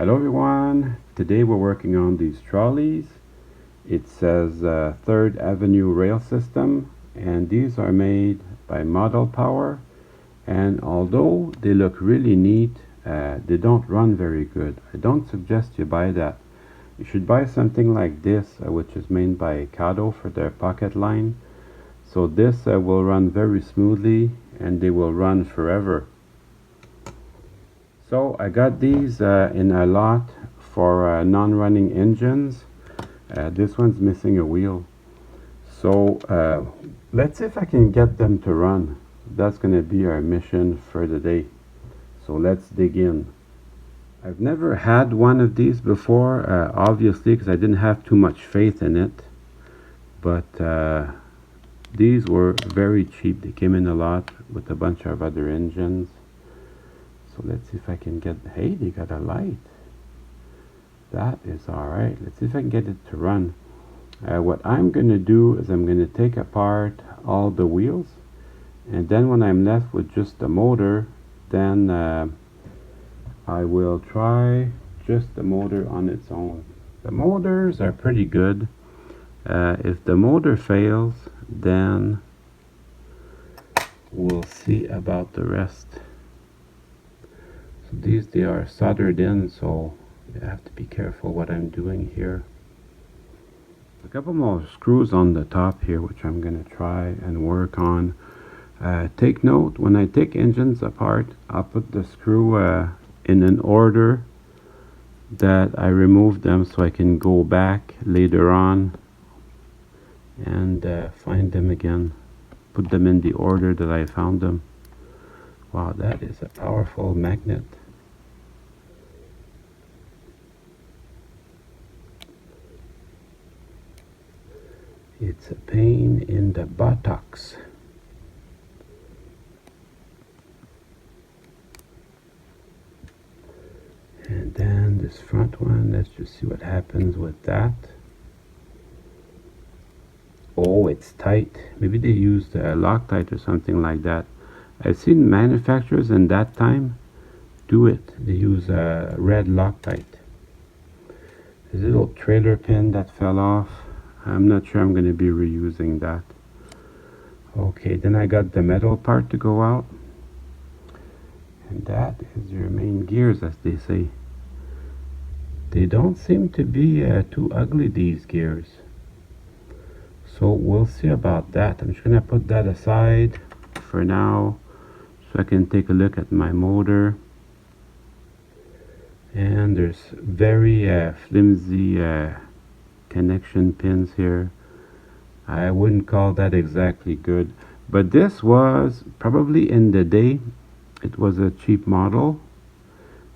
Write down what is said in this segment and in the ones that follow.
Hello everyone, today we're working on these trolleys. It says 3rd Avenue Rail System, and these are made by Model Power, and although they look really neat, they don't run very good. I don't suggest you buy that. You should buy something like this, which is made by Kato for their pocket line. So this will run very smoothly and they will run forever. So I got these in a lot for non-running engines. This one's missing a wheel. So let's see if I can get them to run. That's going to be our mission for the day. So let's dig in. I've never had one of these before, obviously, because I didn't have too much faith in it. But these were very cheap. They came in a lot with a bunch of other engines. So let's see if I can get, hey, they got a light. That is alright. Let's see if I can get it to run. What I'm going to do is I'm going to take apart all the wheels. And then when I'm left with just the motor, then I will try just the motor on its own. The motors are pretty good. If the motor fails, then we'll see about the rest. These, they are soldered in, so I have to be careful what I'm doing here. A couple more screws on the top here, which I'm going to try and work on. Take note, when I take engines apart, I'll put the screw in an order that I remove them, so I can go back later on and find them again. Put them in the order that I found them. Wow, that is a powerful magnet. It's a pain in the buttocks. And then this front one, let's just see what happens with that. Oh, it's tight. Maybe they used Loctite or something like that. I've seen manufacturers in that time do it. They use red Loctite. There's a little trailer pin that fell off. I'm not sure I'm going to be reusing that. Okay, then I got the metal part to go out. And that is your main gears, as they say. They don't seem to be too ugly, these gears. So we'll see about that. I'm just going to put that aside for now, so I can take a look at my motor. And there's very flimsy connection pins here. I wouldn't call that exactly good, but this was probably in the day, it was a cheap model,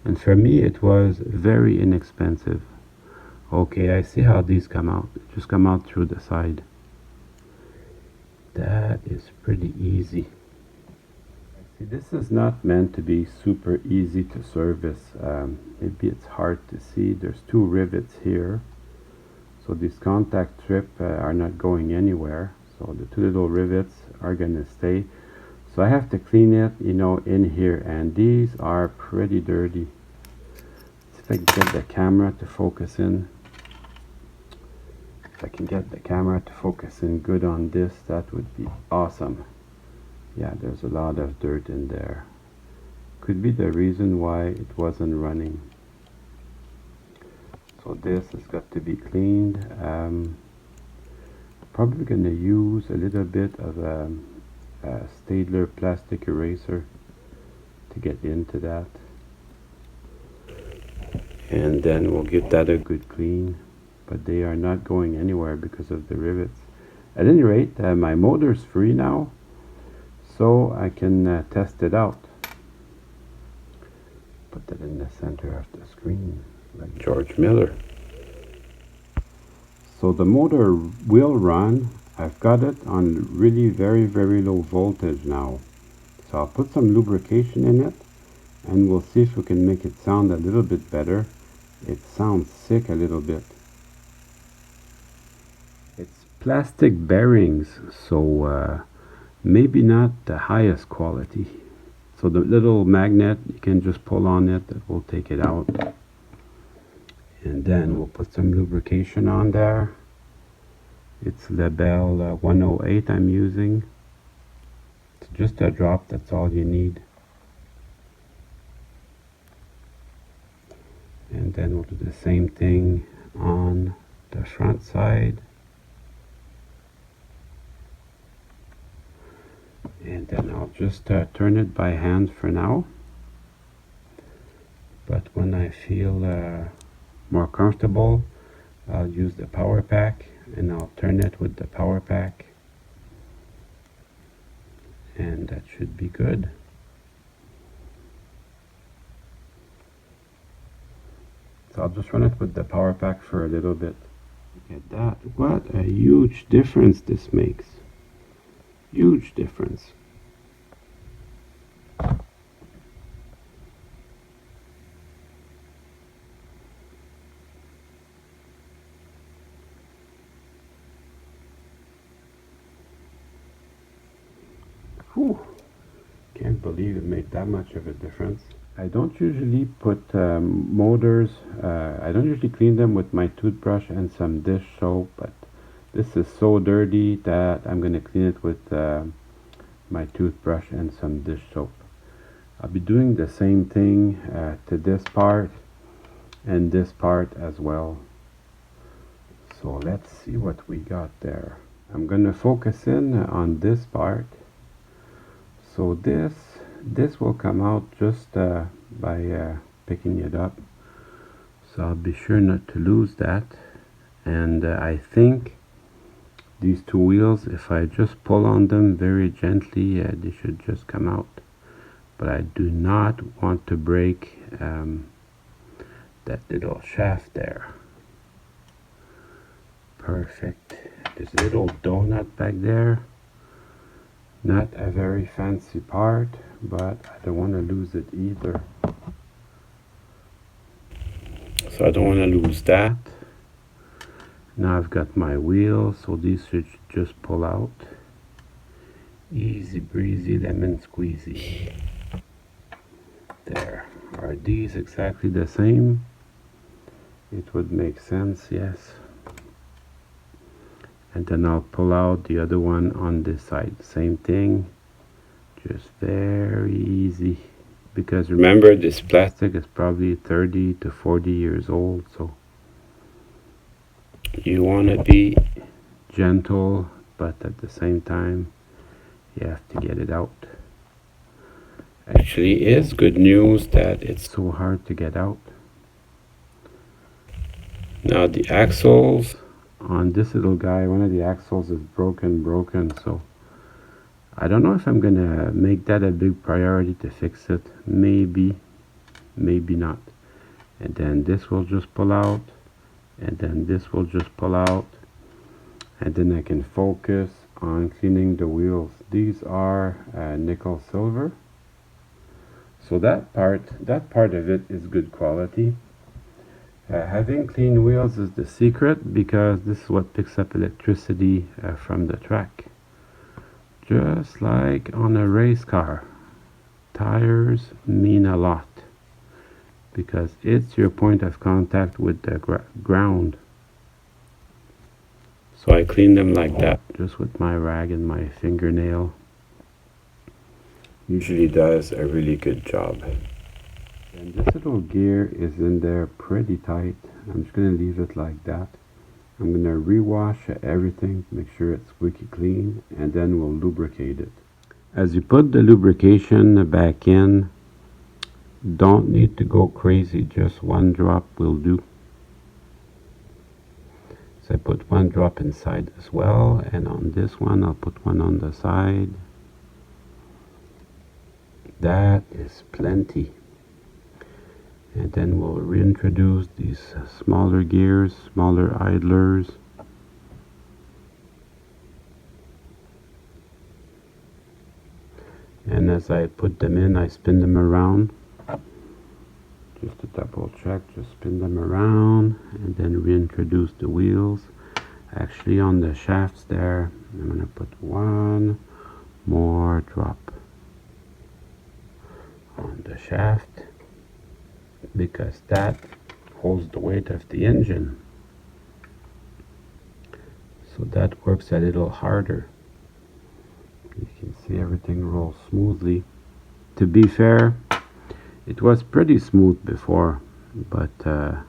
and for me it was very inexpensive. Okay, I see how these come out. Just come out through the side. That is pretty easy. See, this is not meant to be super easy to service. Maybe it's hard to see. There's 2 rivets here. So these contact strips are not going anywhere. So the 2 little rivets are going to stay. So I have to clean it, you know, in here. And these are pretty dirty. Let's see if I can get the camera to focus in. If I can get the camera to focus in good on this, that would be awesome. Yeah, there's a lot of dirt in there. Could be the reason why it wasn't running. So this has got to be cleaned. Probably going to use a little bit of a Staedtler plastic eraser to get into that. And then we'll give that a good clean. But they are not going anywhere because of the rivets. At any rate, my motor's free now, so I can test it out. Put that in the center of the screen, like George Miller. So the motor will run. I've got it on really very low voltage now. So I'll put some lubrication in it, and we'll see if we can make it sound a little bit better. It sounds sick a little bit. It's plastic bearings, so maybe not the highest quality. So the little magnet, you can just pull on it, that will take it out. And then we'll put some lubrication on there. It's Lebel 108 I'm using. It's just a drop, that's all you need. And then we'll do the same thing on the front side. And then I'll just turn it by hand for now. But when I feel more comfortable, I'll use the power pack, and I'll turn it with the power pack, and that should be good. So I'll just run it with the power pack for a little bit. Look at that. What a huge difference this makes. Huge difference. Whew. Can't believe it made that much of a difference. I don't usually put motors, I don't usually clean them with my toothbrush and some dish soap, but this is so dirty that I'm going to clean it with my toothbrush and some dish soap. I'll be doing the same thing to this part and this part as well. So let's see what we got there. I'm going to focus in on this part. So this will come out just by picking it up. So I'll be sure not to lose that. And I think these two wheels, if I just pull on them very gently, they should just come out. But I do not want to break that little shaft there. Perfect. There's a little donut back there. Not a very fancy part, but I don't want to lose it either. So I don't want to lose that. Now I've got my wheels, so these should just pull out. Easy breezy, lemon squeezy. There. Are these exactly the same? It would make sense, yes. And then I'll pull out the other one on this side. Same thing, just very easy. Because remember, this plastic is probably 30 to 40 years old, so you want to be gentle, but at the same time, you have to get it out. Actually, it's good news that it's so hard to get out. Now the axles on this little guy, one of the axles is broken, so I don't know if I'm gonna make that a big priority to fix it. Maybe not. And then this will just pull out, and then this will just pull out, and then I can focus on cleaning the wheels. These are nickel silver, so that part of it is good quality. Having clean wheels is the secret, because this is what picks up electricity from the track. Just like on a race car, tires mean a lot, because it's your point of contact with the ground. So I clean them like that, just with my rag and my fingernail. Usually does a really good job. And this little gear is in there pretty tight. I'm just going to leave it like that. I'm going to rewash everything, make sure it's squeaky clean, and then we'll lubricate it. As you put the lubrication back in, don't need to go crazy, just one drop will do. So I put one drop inside as well, and on this one I'll put one on the side. That is plenty. And then we'll reintroduce these smaller gears, smaller idlers. And as I put them in, I spin them around. Just to double check, just spin them around and then reintroduce the wheels. Actually, on the shafts there, I'm going to put one more drop on the shaft, because that holds the weight of the engine. So that works a little harder. You can see everything rolls smoothly. To be fair, it was pretty smooth before, but a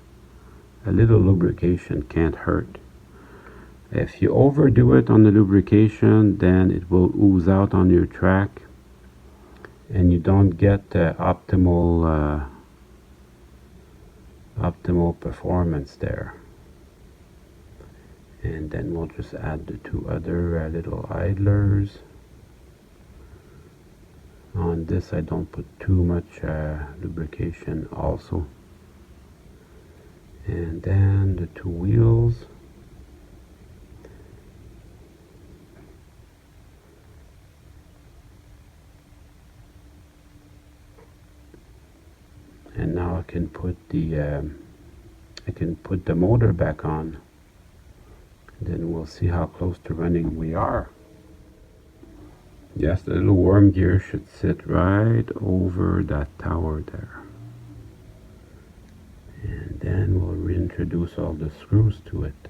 little lubrication can't hurt. If you overdo it on the lubrication, then it will ooze out on your track and you don't get optimal performance there. And then we'll just add the two other little idlers. On this I don't put too much lubrication also. And then the two wheels. And now I can put the motor back on. Then we'll see how close to running we are. Yes, the little worm gear should sit right over that tower there. And then we'll reintroduce all the screws to it.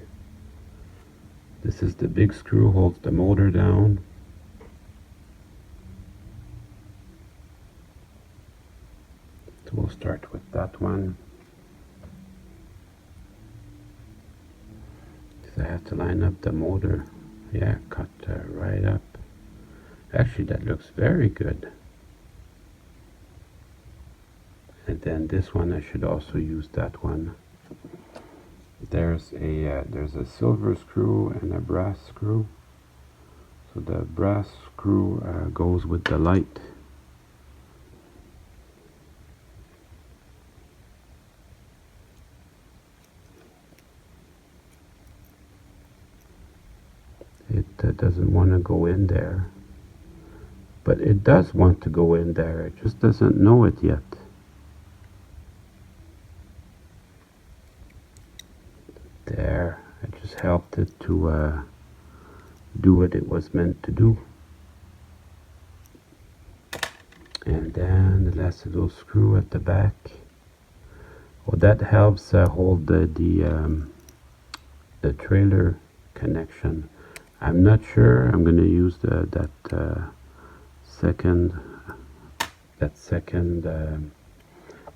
This is the big screw, holds the motor down. So we'll start with that one. I have to line up the motor. Yeah, cut right up. Actually, that looks very good. And then this one, I should also use that one. There's a silver screw and a brass screw. So the brass screw goes with the light. It doesn't want to go in there, but it does want to go in there, it just doesn't know it yet. There, I just helped it to do what it was meant to do. And then the last little screw at the back. Well, that helps hold the trailer connection. I'm not sure I'm going to use that second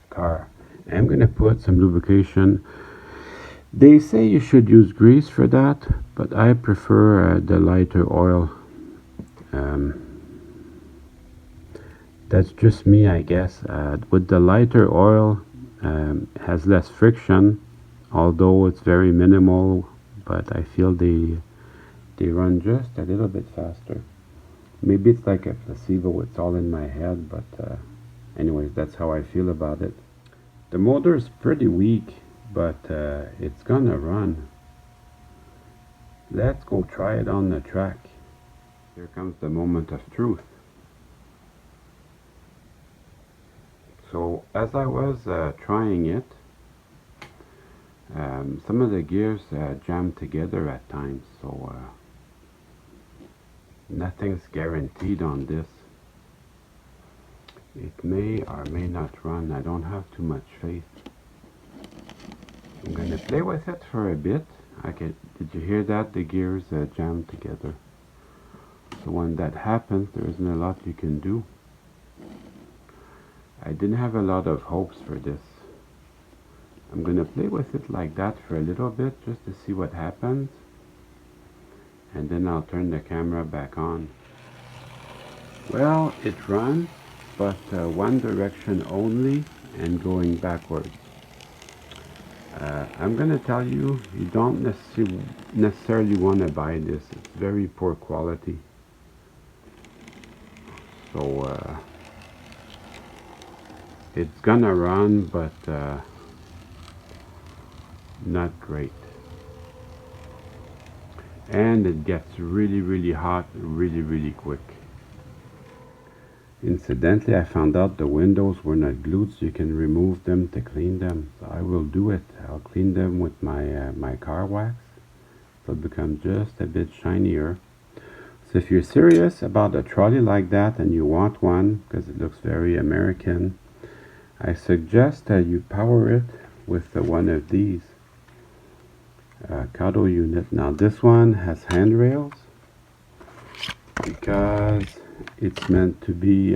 car. I'm going to put some lubrication. They say you should use grease for that, but I prefer the lighter oil. That's just me, I guess. With the lighter oil, it has less friction, although it's very minimal, but I feel they run just a little bit faster. Maybe it's like a placebo, it's all in my head, but anyways, that's how I feel about it. The motor is pretty weak, but it's gonna run. Let's go try it on the track. Here comes the moment of truth. So as I was trying it, some of the gears jammed together at times, so nothing's guaranteed on this. It may or may not run. I don't have too much faith. I'm gonna play with it for a bit. Did you hear that? The gears jammed together. So when that happens, there isn't a lot you can do. I didn't have a lot of hopes for this. I'm gonna play with it like that for a little bit just to see what happens. And then I'll turn the camera back on. Well, it runs, but one direction only and going backwards. I'm gonna tell you, you don't necessarily want to buy this. It's very poor quality. So it's gonna run, but not great. And it gets really hot really quick. Incidentally, I found out the windows were not glued, so you can remove them to clean them. So I will do it. I'll clean them with my car wax, so it'll become just a bit shinier. So if you're serious about a trolley like that and you want one, because it looks very American, I suggest that you power it with one of these cuddle unit. Now this one has handrails because it's meant to be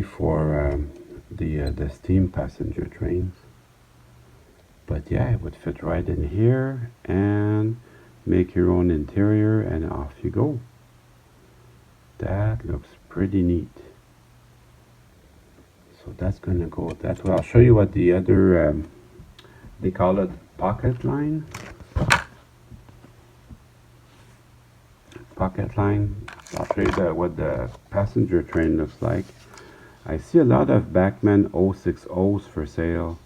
for the steam passenger trains. But yeah, it would fit right in here, and make your own interior, and off you go. That looks pretty neat. So that's gonna go with that. Well, I'll show you what the other they call it pocket line. Pocket line. I'll show you what the passenger train looks like. I see a lot of Bachmann 060s for sale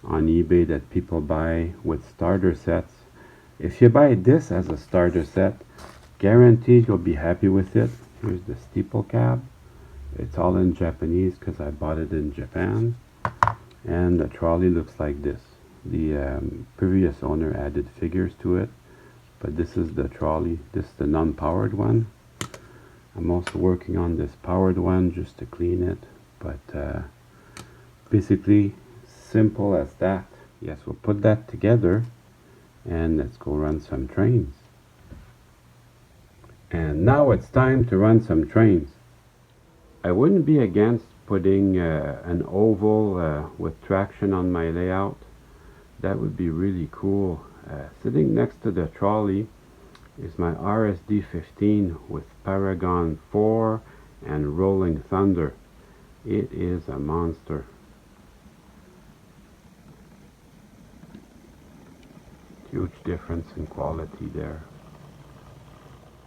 on eBay that people buy with starter sets. If you buy this as a starter set, guaranteed you'll be happy with it. Here's the steeple cab. It's all in Japanese because I bought it in Japan. And the trolley looks like this. The previous owner added figures to it, but this is the trolley. This is the non-powered one. I'm also working on this powered one just to clean it, but basically simple as that. Yes, we'll put that together and let's go run some trains. And now it's time to run some trains. I wouldn't be against putting an oval with traction on my layout. That would be really cool. Sitting next to the trolley is my RSD 15 with Paragon 4 and Rolling Thunder. It is a monster. Huge difference in quality there.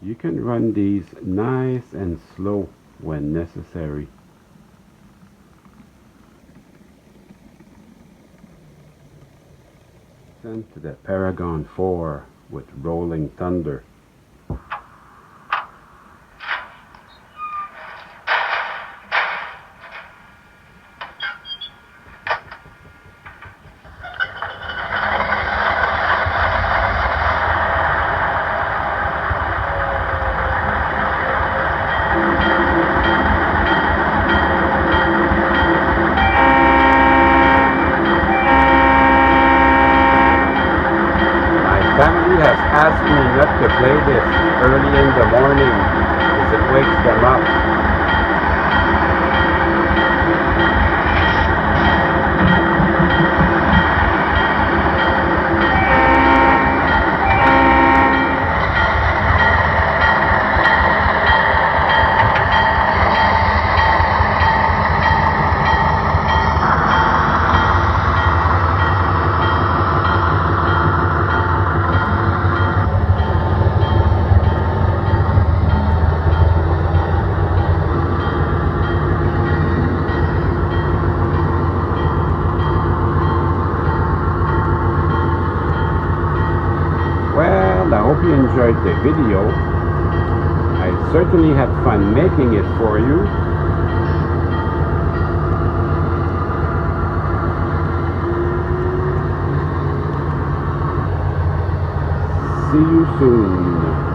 You can run these nice and slow when necessary. Sent to the Paragon 4 with Rolling Thunder. Family has asked me not to play this early in the morning as it wakes them up. I hope you enjoyed the video. I certainly had fun making it for you. See you soon.